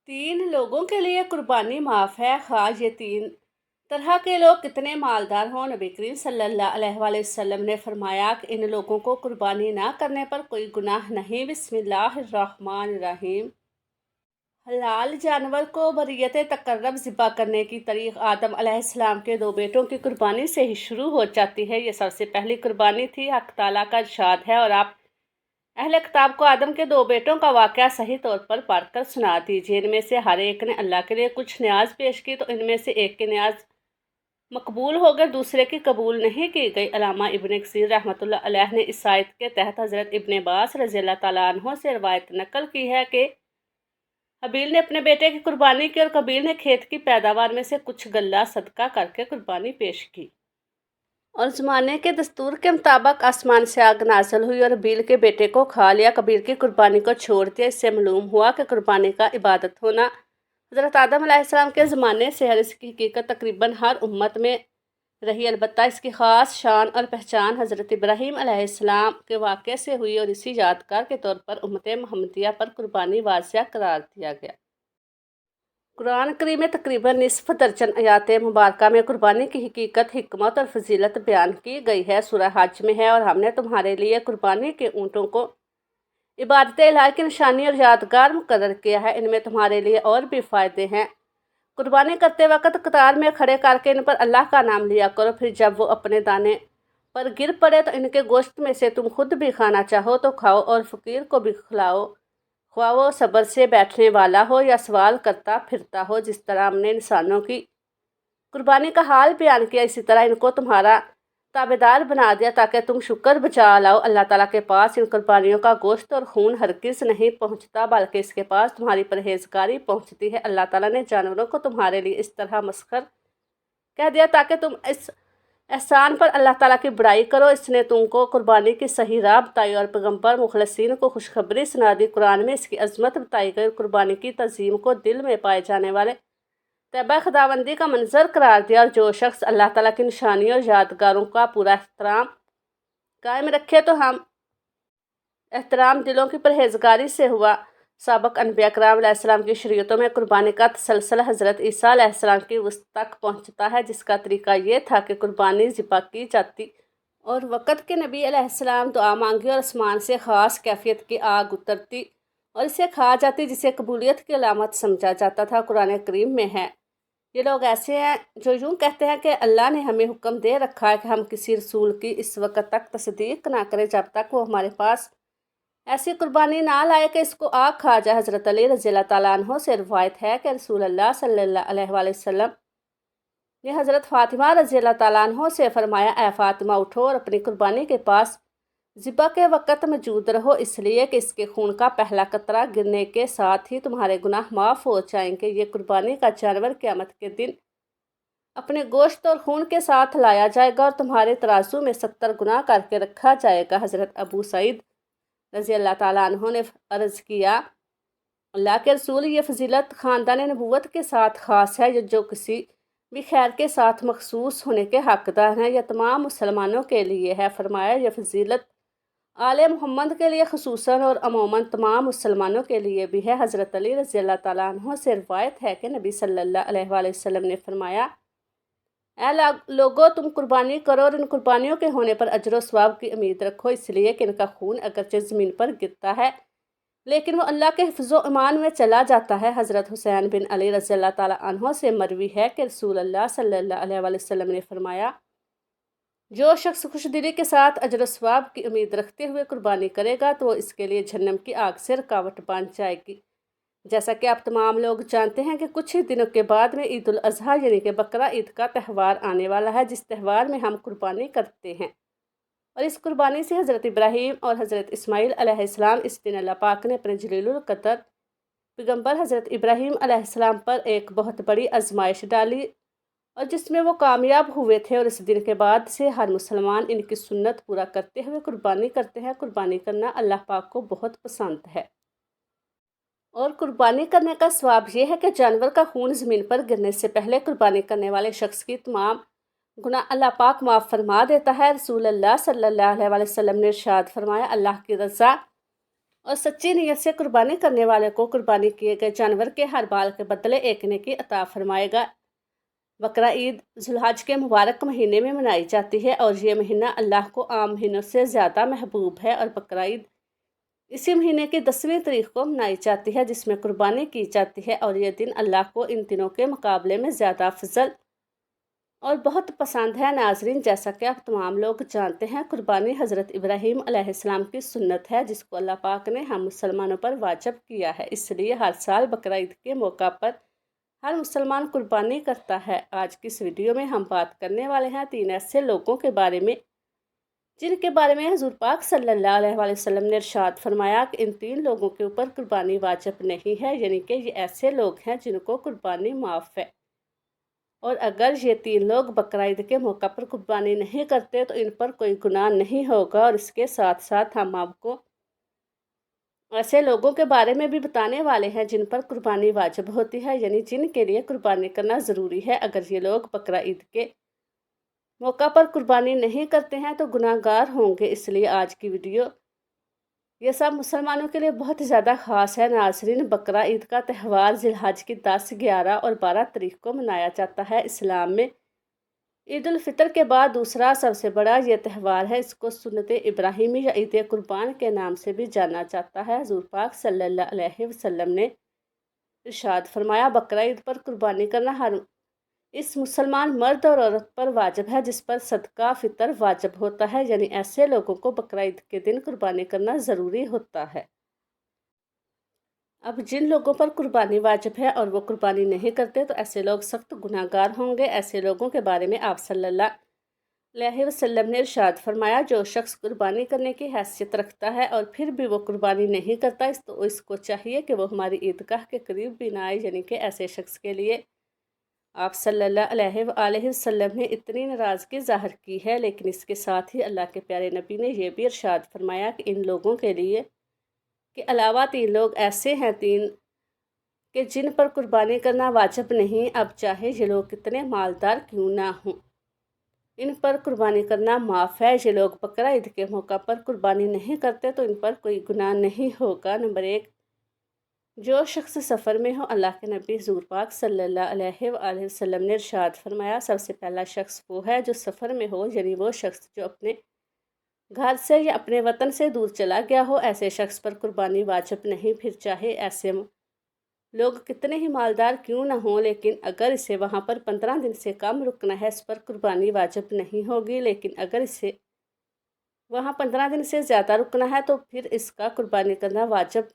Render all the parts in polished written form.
तीन लोगों के लिए कुर्बानी माफ़ है, ख़्वाह ये तीन तरह के लोग कितने मालदार हों। नबी करीम सल्लल्लाहु अलैहि वसल्लम ने फरमाया कि इन लोगों को कुर्बानी ना करने पर कोई गुनाह नहीं। बिस्मिल्लाहिर्रहमानिर्रहीम। हलाल जानवर को बरियत तकर्रब ज़िबा करने की तारीख़ आदम अलैहिस्सलाम के दो बेटों की कुर्बानी से ही शुरू हो जाती है। ये सबसे पहली कुर्बानी थी। हक़ ताला का इरशाद है, और आप अहले किताब को आदम के दो बेटों का वाक़या सही तौर पर पढ़कर सुना दीजिए। इनमें से हर एक ने अल्लाह के लिए कुछ न्याज पेश की, तो इनमें से एक की न्याज मकबूल हो गई, दूसरे की कबूल नहीं की गई। अल्लामा इब्न कसीर रहमतुल्लाह अलैह ने इस आयत के तहत हज़रत इब्न अब्बास रज़ियल्लाहु तआला अन्हु से रवायत नकल की है कि हबील ने अपने बेटे की कुर्बानी की और कबील ने खेत की पैदावार में से कुछ गल्ला सदका करके कुर्बानी पेश की। और ज़माने के दस्तूर के मुताबिक आसमान से आग नाज़िल हुई और हबील के बेटे को खा लिया। कबील की कुर्बानी को छोड़ दिया। इससे मालूम हुआ कि कुर्बानी का इबादत होना हज़रत आदम अलैहिस्सलाम के ज़माने से है। इसकी हकीकत तकरीबन हर उम्मत में रही, अलबत्ता इसकी ख़ास शान और पहचान हज़रत इब्राहीम अलैहिस्सलाम के वाक़े से हुई, और इसी यादगार के तौर पर उम्मत मुहम्मदिया पर कुर्बानी वाज़िया करार दिया गया। कुरान करीम में तकरीबन निसफ दर्जन आयात मुबारका में कुर्बानी की हकीकत, हिकमत और फजीलत बयान की गई है। सूरह हज में है, और हमने तुम्हारे लिए कुर्बानी के ऊँटों को इबादत इलाही की निशानी और यादगार मुकर्रर किया है। इनमें तुम्हारे लिए और भी फ़ायदे हैं। कुर्बानी करते वक्त कतार में खड़े करके इन पर अल्लाह का नाम लिया करो। फिर जब वो अपने दाने पर गिर पड़े तो इनके गोश्त में से तुम खुद भी खाना चाहो तो खाओ, और फ़कीर को भी खिलाओ, ख्वाह वो सब्र से बैठने वाला हो या सवाल करता फिरता हो। जिस तरह हमने इंसानों की कुर्बानी का हाल बयान किया, इसी तरह इनको तुम्हारा ताबेदार बना दिया ताकि तुम शुक्र बचा लाओ। अल्लाह ताला के पास इन कुर्बानियों का गोश्त और खून हरगिज़ नहीं पहुंचता, बल्कि इसके पास तुम्हारी परहेजगारी पहुंचती है। अल्लाह ताला ने जानवरों को तुम्हारे लिए इस तरह मस्खर कह दिया ताकि तुम इस एहसान पर अल्लाह ताला की बड़ाई करो। इसने तुमको कुर्बानी की सही राह बताई और पैगम्बर मुखलसीन को खुशखबरी सुना दी। कुरान में इसकी अजमत बताई गई। कुर्बानी की तज़ीम को दिल में पाए जाने वाले तैबा खुदाबंदी का मंजर करार दिया। और जो शख्स अल्लाह ताला की निशानियों और यादगारों का पूरा एहतराम कायम रखे तो हम एहतराम दिलों की परहेजगारी से हुआ। साबक अनबिया कराम अलैहिस्सलाम की शरीयतों में कुर्बानी का तसलसल हज़रत ईसा अलैहिस्सलाम की वस्त तक पहुँचता है, जिसका तरीका ये था कि कुर्बानी ज़िबा की जाती और वक़्त के नबी अलैहिस्सलाम दुआ मांगी और आसमान से ख़ास कैफियत की आग उतरती और इसे खा जाती, जिसे कबूलियत की अलामत समझा जाता था। कुरान करीम में है, ये लोग ऐसे हैं जो यूँ कहते हैं कि अल्लाह ने हमें हुक्म दे रखा है कि हम किसी रसूल की इस वक्त तक तस्दीक ना करें जब तक वो हमारे पास ऐसी कुर्बानी ना लाए कि इसको आग खा जाए। हज़रत अली रज़ियल्लाहु तआला अन्हु से रिवायत है कि रसूलुल्लाह सल्लल्लाहु अलैहि वसल्लम ने हज़रत फ़ातिमा रज़ियल्लाहु तआला अन्हा से फरमाया, ऐ फ़ातिमा उठो और अपनी कुर्बानी के पास ज़िबा के वक़्त मौजूद रहो, इसलिए कि इसके खून का पहला कतरा गिरने के साथ ही तुम्हारे गुनाह माफ़ हो जाएंगे। ये कुर्बानी का जानवर क़यामत के दिन अपने गोश्त और खून के साथ लाया जाएगा और तुम्हारे तराजू में 70 गुना करके रखा जाएगा। हज़रत अबू सईद रज़ियल्लाहु तआला अन्हु ने अर्ज़ किया, अल्लाह के रसूल, ये फजीलत ख़ानदान नबूवत के साथ ख़ास है, जो किसी भी खैर के साथ मखसूस होने के हकदार हैं, यह तमाम मुसलमानों के लिए है। फरमाया, यह फजीलत आले मोहम्मद के लिए खसूसन और अमूमन तमाम मुसलमानों के लिए भी है। हज़रत अली रज़ियल्लाहु तआला अन्हु से रिवायत है कि नबी सल्लल्लाहु अलैहि वसल्लम ने फरमाया, ऐ लोगो, तुम कुर्बानी करो और इन कुर्बानियों के होने पर अजर सवाब की उम्मीद रखो, इसलिए कि इनका खून अगरचे ज़मीन पर गिरता है लेकिन वो अल्लाह के हिफ्ज़ो ईमान में चला जाता है। हज़रत हुसैन बिन अली रज़ियल्लाहु तआला अन्हु से मरवी है कि रसूल अल्लाह सल्लल्लाहु अलैहि वसल्लम ने फरमाया, जो शख्स खुशदिली के साथ अजर सवाब की उम्मीद रखते हुए कुर्बानी करेगा तो वो इसके लिए जहन्नम की आग से रुकावट बन जाएगी। जैसा कि आप तमाम लोग जानते हैं कि कुछ ही दिनों के बाद में ईद उल अज़हा यानी कि बकरा ईद का त्यौहार आने वाला है, जिस त्यौहार में हम कुर्बानी करते हैं। और इस कुर्बानी से हज़रत इब्राहीम और हज़रत इस्माईल अलैहिस्सलाम, इस दिन अल्लाह पाक ने अपने जलीलुल क़द्र पैगम्बर हज़रत इब्राहीम अलैहिस्सलाम पर एक बहुत बड़ी आजमाइश डाली और जिसमें वो कामयाब हुए थे। और इस दिन के बाद से हर मुसलमान इनकी सुन्नत पूरा करते हुए कुर्बानी करते हैं। कुर्बानी करना अल्लाह पाक को बहुत पसंद है। और कुर्बानी करने का सवाब यह है कि जानवर का खून ज़मीन पर गिरने से पहले कुर्बानी करने वाले शख्स की तमाम गुनाह अल्लाह पाक माफ़ फरमा देता है। रसूल अल्लाह सल्लल्लाहु अलैहि वसल्लम ने इरशाद फरमाया, अल्लाह की रज़ा और सच्ची नीयत से कुर्बानी करने वाले को कुर्बानी किए गए जानवर के हर बाल के बदले एक नेकी अता फरमाएगा। बकरा ईद जुल्हज के मुबारक महीने में मनाई जाती है और ये महीना अल्लाह को आम महीनों से ज़्यादा महबूब है। और बकरा ईद इसी महीने की 10वीं तारीख को मनाई जाती है, जिसमें कुर्बानी की जाती है। और ये दिन अल्लाह को इन दिनों के मुकाबले में ज़्यादा अफजल और बहुत पसंद है। नाजरीन, जैसा कि आप तमाम लोग जानते हैं, कुर्बानी हज़रत इब्राहीम अलैहिस्सलाम की सुन्नत है, जिसको अल्लाह पाक ने हम मुसलमानों पर वाजिब किया है। इसलिए हर साल बकरा ईद के मौका पर हर मुसलमान कुर्बानी करता है। आज की इस वीडियो में हम बात करने वाले हैं 3 ऐसे लोगों के बारे में जिनके बारे में हुज़ूर पाक सल्लल्लाहु अलैहि वसल्लम ने इरशाद फरमाया कि इन 3 लोगों के ऊपर कुर्बानी वाजिब नहीं है, यानी कि ये ऐसे लोग हैं जिनको कुर्बानी माफ़ है। और अगर ये 3 लोग बकरा ईद के मौका पर कुर्बानी नहीं करते तो इन पर कोई गुनाह नहीं होगा। और इसके साथ साथ हम आपको ऐसे लोगों के बारे में भी बताने वाले हैं जिन पर कुर्बानी वाजिब होती है, यानी जिनके लिए कुर्बानी करना ज़रूरी है। अगर ये लोग बकरा ईद के मौका पर कुर्बानी नहीं करते हैं तो गुनाहगार होंगे। इसलिए आज की वीडियो ये सब मुसलमानों के लिए बहुत ज़्यादा ख़ास है। नाज़रीन, बकरा ईद का त्यौहार ज़िलहज की 10, 11 और 12 तारीख को मनाया जाता है। इस्लाम में ईद उल फितर के बाद दूसरा सबसे बड़ा ये त्यौहार है। इसको सुन्नत इब्राहिमी या ईद कुर्बान के नाम से भी जाना जाता है। हुज़ूर पाक सल्लल्लाहु अलैहि वसल्लम ने इरशाद फरमाया, बकरा ईद पर कुर्बानी करना हर इस मुसलमान मर्द और औरत पर वाजिब है जिस पर सदका फितर वाजिब होता है, यानी ऐसे लोगों को बकरा ईद के दिन कुर्बानी करना ज़रूरी होता है। अब जिन लोगों पर कुर्बानी वाजिब है और वो कुर्बानी नहीं करते तो ऐसे लोग सख्त गुनाहगार होंगे। ऐसे लोगों के बारे में आप सल्लल्लाहु अलैहि वसल्लम ने इरशाद फरमाया, जो शख्स कुर्बानी करने की हैसियत रखता है और फिर भी वो कुर्बानी नहीं करता तो इसको चाहिए कि वो हमारी ईदगाह के करीब भी ना आए। यानी कि ऐसे शख्स के लिए आप सल्लल्लाहु अलैहि वसल्लम ने इतनी नाराज़गी ज़ाहिर की है, लेकिन इसके साथ ही अल्लाह के प्यारे नबी ने यह भी इरशाद फरमाया कि इन लोगों के लिए के अलावा 3 लोग ऐसे हैं, 3 कि जिन पर कुर्बानी करना वाजिब नहीं। अब चाहे ये लोग कितने मालदार क्यों ना हों, इन पर कुर्बानी करना माफ़ है। ये लोग बकरा ईद के मौका पर कुर्बानी नहीं करते तो इन पर कोई गुनाह नहीं होगा। नंबर 1, जो शख्स सफ़र में हो। अल्लाह के नबी हुज़ूर पाक सल्लल्लाहु अलैहि वसल्लम ने इरशाद फरमाया, सबसे पहला शख्स वो है जो सफ़र में हो, यानी वो शख्स जो अपने घर से या अपने वतन से दूर चला गया हो। ऐसे शख्स पर कुर्बानी वाजिब नहीं। फिर चाहे ऐसे लोग कितने ही मालदार क्यों ना हों, लेकिन अगर इसे वहाँ पर 15 दिन से कम रुकना है, इस पर कुर्बानी वाजिब नहीं होगी। लेकिन अगर इसे वहाँ 15 दिन से ज़्यादा रुकना है तो फिर इसका कुर्बानी करना वाजिब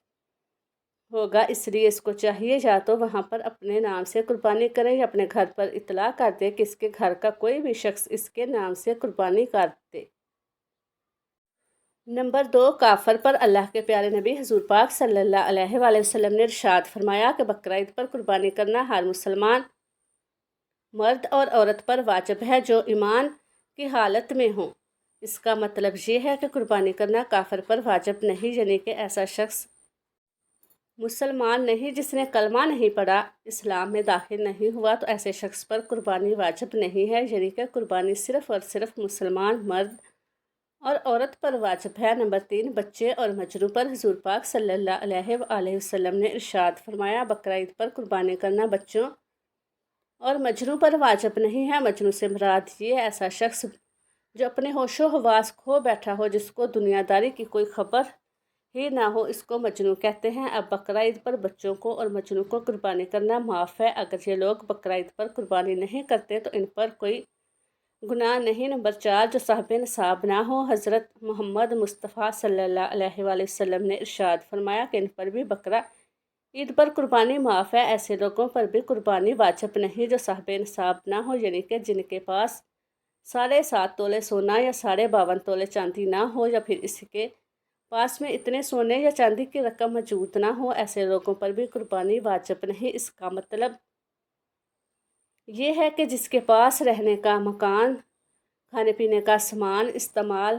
होगा। इसलिए इसको चाहिए या तो वहाँ पर अपने नाम से कुर्बानी करें या अपने घर पर इतला कर दे कि इसके घर का कोई भी शख्स इसके नाम से कुर्बानी कर दे। नंबर 2, काफर पर अल्लाह के प्यारे नबी हुज़ूर पाक सल्लल्लाहु अलैहि वसल्लम ने इरशाद फरमाया कि बकरा ईद पर कुर्बानी करना हर मुसलमान मर्द और औरत पर वाजिब है जो ईमान की हालत में हो। इसका मतलब ये है कि कुर्बानी करना काफर पर वाजिब नहीं, यानी कि ऐसा शख्स मुसलमान नहीं जिसने कलमा नहीं पढ़ा, इस्लाम में दाखिल नहीं हुआ, तो ऐसे शख्स पर कुर्बानी वाजिब नहीं है। यानी कि कुर्बानी सिर्फ़ और सिर्फ मुसलमान मर्द और औरत पर वाजिब है। नंबर 3, बच्चे और मजरू पर हुज़ूर पाक सल्लल्लाहु अलैहि वसल्लम ने इरशाद फरमाया, बकरा ईद पर कुर्बानी करना बच्चों और मजरू पर वाजिब नहीं है। मजरू से मुराद ये ऐसा शख्स जो अपने होशो हवास खो बैठा हो, जिसको दुनियादारी की कोई खबर ही ना हो, इसको मजनू कहते हैं। अब बकरा ईद पर बच्चों को और मजनू को कुर्बानी करना माफ़ है। अगर ये लोग बकरा ईद पर कुर्बानी नहीं करते तो इन पर कोई गुनाह नहीं। नंबर 4, जो साहिब नसाब ना हो। हज़रत मोहम्मद मुस्तफ़ा सल्लल्लाहु अलैहि वसल्लम ने इरशाद फरमाया कि इन पर भी बकरा ईद पर कुर्बानी माफ़ है। ऐसे लोगों पर भी कुर्बानी वाजिब नहीं जो साहिब नसाब ना हो, यानी कि जिनके पास 7.5 तोले सोना या 52.5 तोले चांदी ना हो, या फिर इसके पास में इतने सोने या चांदी की रकम मौजूद ना हो। ऐसे लोगों पर भी कुर्बानी वाजिब नहीं। इसका मतलब ये है कि जिसके पास रहने का मकान, खाने पीने का सामान, इस्तेमाल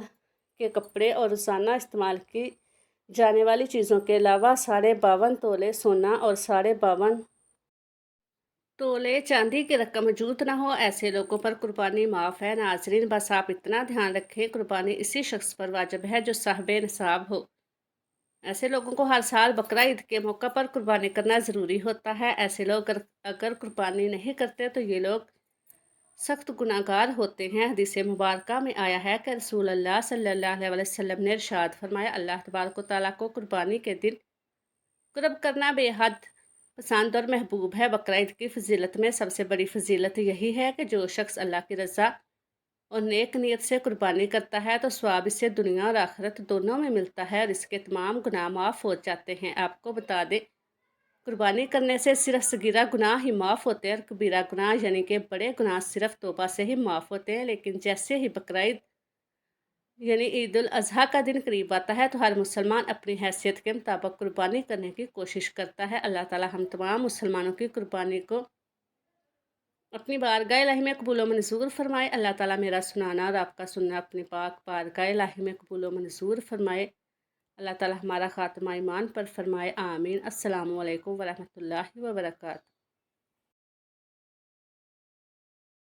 के कपड़े और रोज़ाना इस्तेमाल की जाने वाली चीज़ों के अलावा 52.5 तोले सोना और 52.5 तोले चांदी की रकम मौजूद ना हो, ऐसे लोगों पर कुर्बानी माफ़ है। नाजरीन, बस आप इतना ध्यान रखें, कुर्बानी इसी शख्स पर वाजिब है जो साहिब नसाब हो। ऐसे लोगों को हर साल बकरा ईद के मौका पर कुर्बानी करना ज़रूरी होता है। ऐसे लोग अगर कुर्बानी नहीं करते तो ये लोग सख्त गुनाहगार होते हैं। हदीस मुबारक में आया है कि रसूल अल्लाह सल्लल्लाहु अलैहि वसल्लम ने इरशाद फरमाया, अल्लाह तबारक व तआला को कुर्बानी के दिन कुर्ब करना बेहद पसंद और महबूब है। बकरा ईद की फजीलत में सबसे बड़ी फजीलत यही है कि जो शख्स अल्लाह की रज़ा और नेक नीयत से कुर्बानी करता है तो स्वाब इससे दुनिया और आखिरत दोनों में मिलता है और इसके तमाम गुनाह माफ़ हो जाते हैं। आपको बता दें, कुर्बानी करने से सिर्फ सगीरा गुनाह ही माफ़ होते हैं और कबीरा गुनाह यानी कि बड़े गुनाह सिर्फ तौबा से ही माफ़ होते हैं। लेकिन जैसे ही बकरा ईद यानी ईद उल अज़हा का दिन करीब आता है तो हर मुसलमान अपनी हैसियत के मुताबिक कुर्बानी करने की कोशिश करता है। अल्लाह ताला हम तमाम मुसलमानों की कुर्बानी को अपनी बारगाह इलाही में कबूल व मंजूर फरमाए। अल्लाह ताला मेरा सुनाना और आपका सुनना अपनी पाक बारगाह इलाही में कबूल व मंजूर फरमाए। अल्लाह ताला हमारा ख़ात्मा ईमान पर फरमाए, आमीन। अस्सलामु अलैकुम वरहमतुल्लाहि व बरकातहू।